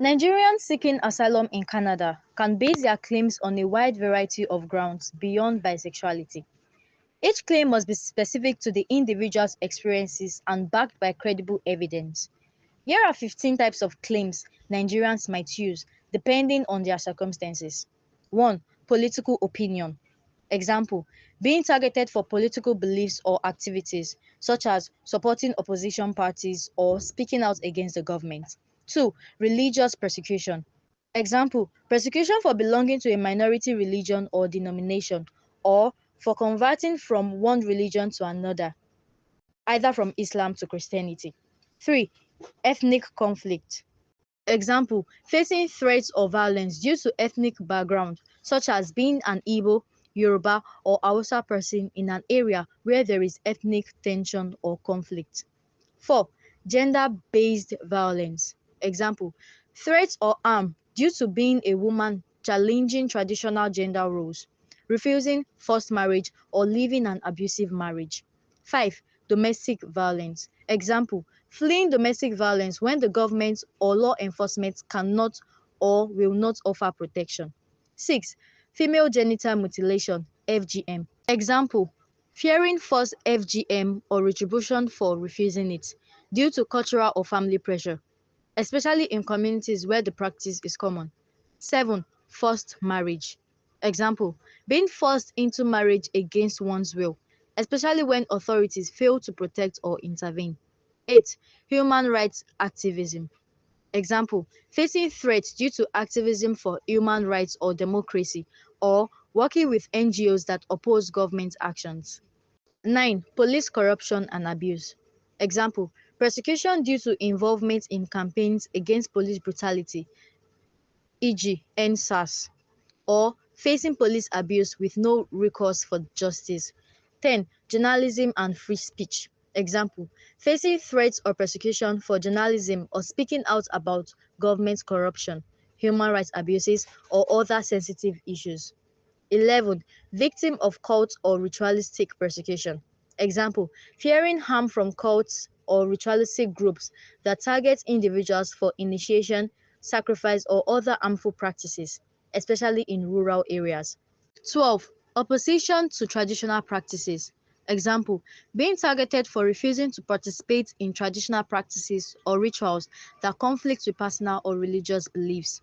Nigerians seeking asylum in Canada can base their claims on a wide variety of grounds beyond bisexuality. Each claim must be specific to the individual's experiences and backed by credible evidence. Here are 15 types of claims Nigerians might use depending on their circumstances. 1. Political opinion. Example, being targeted for political beliefs or activities, such as supporting opposition parties or speaking out against the government. 2. Religious persecution. Example, persecution for belonging to a minority religion or denomination, or for converting from one religion to another, either from Islam to Christianity. 3. Ethnic conflict. Example, facing threats or violence due to ethnic background, such as being an Igbo, Yoruba, or Hausa person in an area where there is ethnic tension or conflict. 4. Gender-based violence. Example, threats or harm due to being a woman, challenging traditional gender roles, refusing forced marriage, or living an abusive marriage. 5. Domestic violence. Example, fleeing domestic violence when the government or law enforcement cannot or will not offer protection. 6. Female genital mutilation, FGM. Example, fearing forced FGM or retribution for refusing it due to cultural or family pressure, especially in communities where the practice is common. 7. Forced marriage. Example, being forced into marriage against one's will, especially when authorities fail to protect or intervene. 8. Human rights activism. Example, facing threats due to activism for human rights or democracy, or working with NGOs that oppose government actions. 9. Police corruption and abuse. Example, persecution due to involvement in campaigns against police brutality, e.g., NSAS, or facing police abuse with no recourse for justice. 10. Journalism and free speech. Example, facing threats or persecution for journalism or speaking out about government corruption, human rights abuses, or other sensitive issues. 11. Victim of cult or ritualistic persecution. Example, fearing harm from cults or ritualistic groups that target individuals for initiation, sacrifice, or other harmful practices, especially in rural areas. 12. Opposition to traditional practices. Example, being targeted for refusing to participate in traditional practices or rituals that conflict with personal or religious beliefs.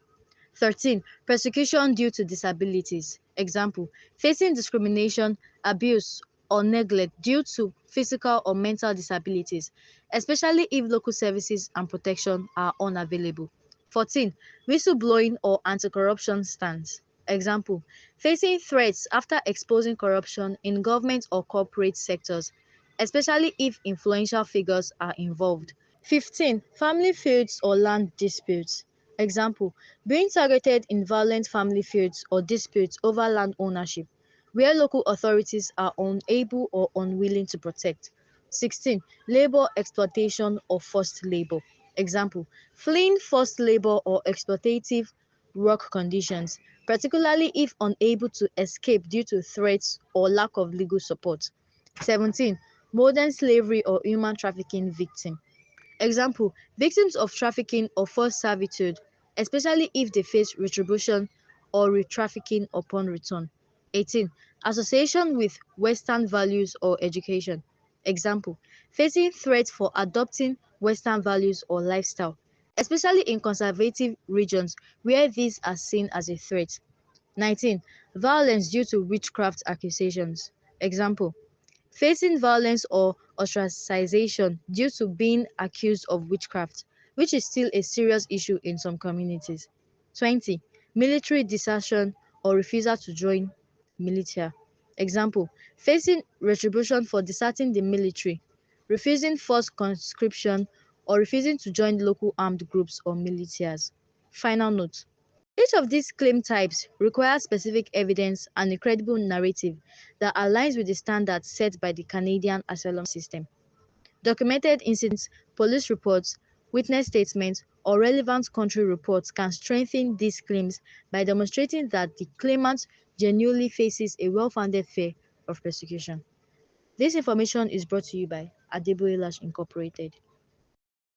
13. Persecution due to disabilities. Example, facing discrimination, abuse, or neglect due to physical or mental disabilities, especially if local services and protection are unavailable. 14. Whistleblowing or anti-corruption stance. Example, facing threats after exposing corruption in government or corporate sectors, especially if influential figures are involved. 15. Family feuds or land disputes. Example, being targeted in violent family feuds or disputes over land ownership, where local authorities are unable or unwilling to protect. 16. Labor exploitation or forced labor. Example, fleeing forced labor or exploitative work conditions, particularly if unable to escape due to threats or lack of legal support. 17. Modern slavery or human trafficking victim. Example, victims of trafficking or forced servitude, especially if they face retribution or re-trafficking upon return. 18. Association with Western values or education. Example, facing threats for adopting Western values or lifestyle, especially in conservative regions where these are seen as a threat. 19. Violence due to witchcraft accusations. Example, facing violence or ostracization due to being accused of witchcraft, which is still a serious issue in some communities. 20. Military desertion or refusal to join militia. Example, facing retribution for deserting the military, refusing forced conscription, or refusing to join local armed groups or militias. Final note. Each of these claim types requires specific evidence and a credible narrative that aligns with the standards set by the Canadian asylum system. Documented incidents, police reports, witness statements, or relevant country reports can strengthen these claims by demonstrating that the claimant genuinely faces a well-founded fear of persecution. This information is brought to you by Adeboye Lash Incorporated.